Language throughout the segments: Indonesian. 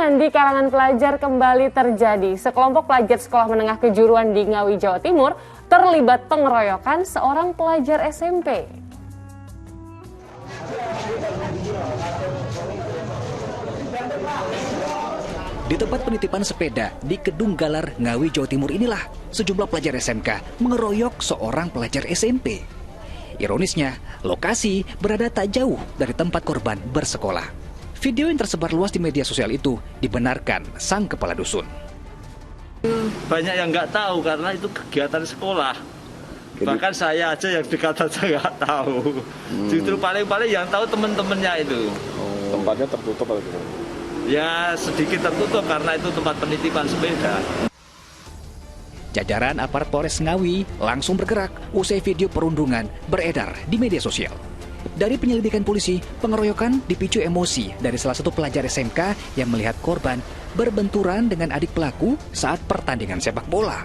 Kebatinan di kalangan pelajar kembali terjadi. Sekelompok pelajar sekolah menengah kejuruan di Ngawi, Jawa Timur terlibat pengeroyokan seorang pelajar SMP. Di tempat penitipan sepeda di Kedung Galar, Ngawi, Jawa Timur inilah sejumlah pelajar SMK mengeroyok seorang pelajar SMP. Ironisnya, lokasi berada tak jauh dari tempat korban bersekolah. Video yang tersebar luas di media sosial itu dibenarkan sang kepala dusun. Banyak yang nggak tahu karena itu kegiatan sekolah. Bahkan saya aja yang dekat aja nggak tahu. Justru paling-paling yang tahu teman-temannya itu. Tempatnya tertutup atau gimana? Ya sedikit tertutup karena itu tempat penitipan sepeda. Jajaran aparat Polres Ngawi langsung bergerak usai video perundungan beredar di media sosial. Dari penyelidikan polisi, pengeroyokan dipicu emosi dari salah satu pelajar SMK yang melihat korban berbenturan dengan adik pelaku saat pertandingan sepak bola.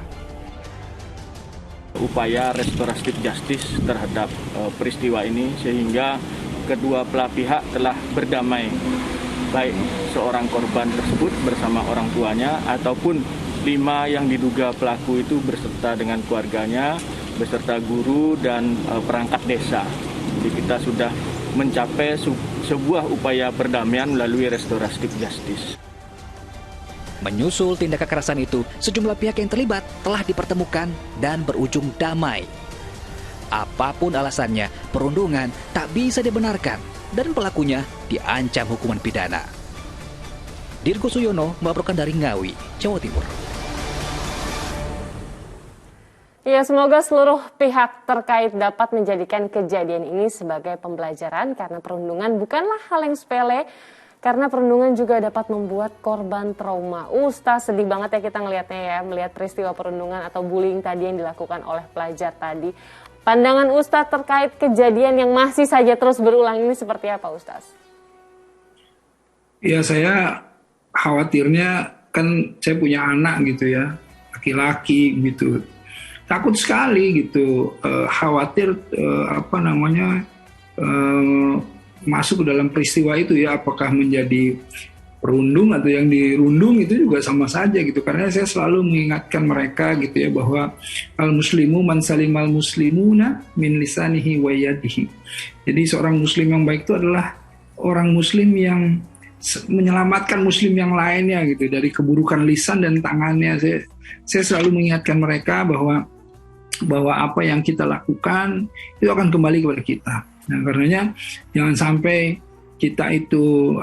Upaya restoratif justice terhadap peristiwa ini sehingga kedua belah pihak telah berdamai, baik seorang korban tersebut bersama orang tuanya ataupun 5 yang diduga pelaku itu beserta dengan keluarganya, beserta guru dan perangkat desa. Jadi kita sudah mencapai sebuah upaya perdamaian melalui restoratif justice. Menyusul tindak kekerasan itu, sejumlah pihak yang terlibat telah dipertemukan dan berujung damai. Apapun alasannya, perundungan tak bisa dibenarkan dan pelakunya diancam hukuman pidana. Dirgo Suyono melaporkan dari Ngawi, Jawa Timur. Ya, semoga seluruh pihak terkait dapat menjadikan kejadian ini sebagai pembelajaran karena perundungan bukanlah hal yang sepele, karena perundungan juga dapat membuat korban trauma. Ustaz, sedih banget ya kita ngelihatnya ya, melihat peristiwa perundungan atau bullying tadi yang dilakukan oleh pelajar tadi. Pandangan Ustaz terkait kejadian yang masih saja terus berulang ini seperti apa, Ustaz? Ya, saya khawatirnya kan saya punya anak gitu ya, laki-laki gitu. Takut sekali gitu, khawatir masuk ke dalam peristiwa itu ya, apakah menjadi perundung atau yang dirundung itu juga sama saja gitu. Karena saya selalu mengingatkan mereka gitu ya bahwa al-muslimu man salimal muslimuna min lisanihi wa yadihi. Jadi seorang muslim yang baik itu adalah orang muslim yang menyelamatkan muslim yang lainnya gitu dari keburukan lisan dan tangannya. Saya selalu mengingatkan mereka bahwa apa yang kita lakukan itu akan kembali kepada kita. Nah, karenanya jangan sampai kita itu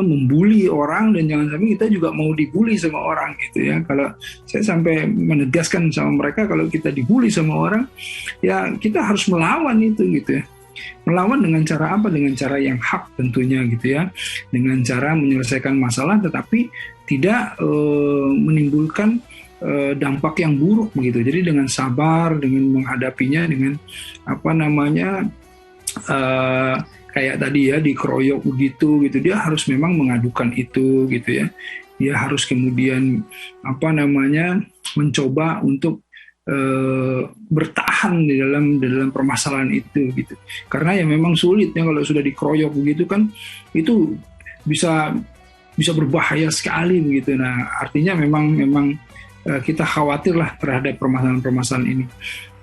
membuli orang dan jangan sampai kita juga mau dibuli sama orang gitu ya. Kalau saya sampai menegaskan sama mereka kalau kita dibuli sama orang ya kita harus melawan itu gitu ya. Melawan dengan cara apa? Dengan cara yang hak tentunya gitu ya. Dengan cara menyelesaikan masalah tetapi tidak menimbulkan dampak yang buruk begitu. Jadi dengan sabar, dengan menghadapinya dengan kayak tadi ya dikeroyok begitu gitu, dia harus memang mengadukan itu gitu ya. Dia harus kemudian mencoba untuk bertahan di dalam permasalahan itu gitu. Karena ya memang sulit ya kalau sudah dikeroyok begitu kan itu bisa berbahaya sekali begitu. Nah, artinya memang kita khawatir lah terhadap permasalahan ini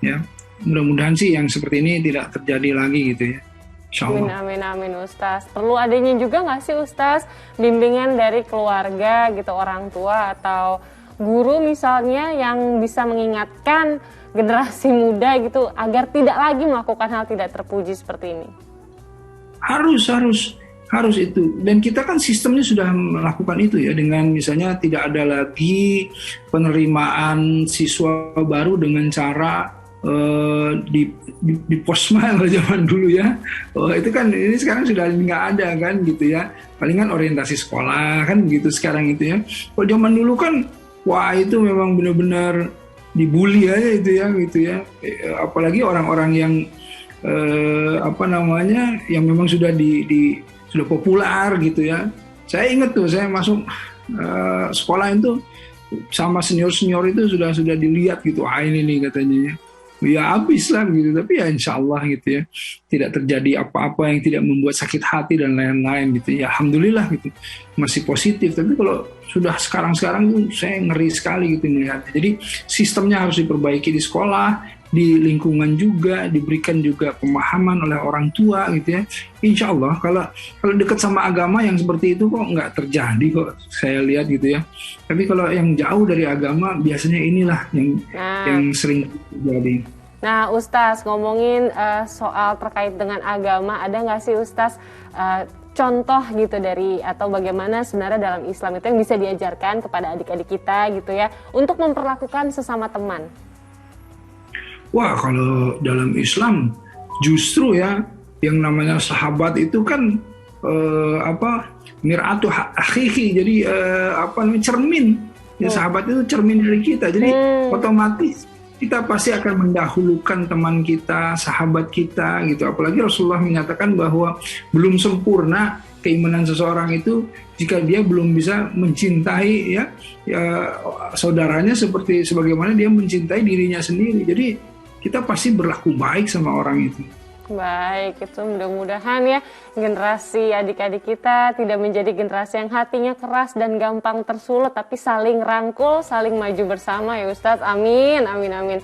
ya. Mudah-mudahan sih yang seperti ini tidak terjadi lagi gitu ya. Insyaallah. Amin Ustaz. Perlu adanya juga nggak sih Ustaz bimbingan dari keluarga gitu, orang tua atau guru misalnya yang bisa mengingatkan generasi muda gitu agar tidak lagi melakukan hal tidak terpuji seperti ini? Harus itu, dan kita kan sistemnya sudah melakukan itu ya, dengan misalnya tidak ada lagi penerimaan siswa baru dengan cara di posma zaman dulu ya. Itu kan ini sekarang sudah nggak ada kan gitu ya, palingan orientasi sekolah kan gitu sekarang itu ya. Kalau zaman dulu kan wah itu memang benar-benar dibully aja itu ya gitu ya, apalagi orang-orang yang yang memang sudah sudah populer gitu ya. Saya ingat tuh saya masuk sekolah itu sama senior itu sudah dilihat gitu, ini nih katanya ya. ya habis lah gitu. Tapi ya insya Allah gitu ya, tidak terjadi apa-apa yang tidak membuat sakit hati dan lain-lain gitu ya, alhamdulillah gitu, masih positif. Tapi kalau sudah sekarang tuh saya ngeri sekali gitu melihatnya. Jadi sistemnya harus diperbaiki di sekolah, di lingkungan juga, diberikan juga pemahaman oleh orang tua gitu ya. Insya Allah kalau dekat sama agama yang seperti itu kok nggak terjadi kok, saya lihat gitu ya. Tapi kalau yang jauh dari agama biasanya inilah yang sering terjadi. Nah, Ustaz, ngomongin soal terkait dengan agama, ada nggak sih Ustaz contoh gitu dari atau bagaimana sebenarnya dalam Islam itu yang bisa diajarkan kepada adik-adik kita gitu ya untuk memperlakukan sesama teman? Wah, kalau dalam Islam justru ya yang namanya sahabat itu kan mir'atu akhihi, jadi cermin. Ya, sahabat itu cermin dari kita. Jadi otomatis kita pasti akan mendahulukan teman kita, sahabat kita gitu. Apalagi Rasulullah menyatakan bahwa belum sempurna keimanan seseorang itu jika dia belum bisa mencintai ya saudaranya sebagaimana dia mencintai dirinya sendiri. Jadi kita pasti berlaku baik sama orang itu. Baik, itu mudah-mudahan ya generasi adik-adik kita tidak menjadi generasi yang hatinya keras dan gampang tersulut, tapi saling rangkul, saling maju bersama ya Ustadz. Amin, amin, amin.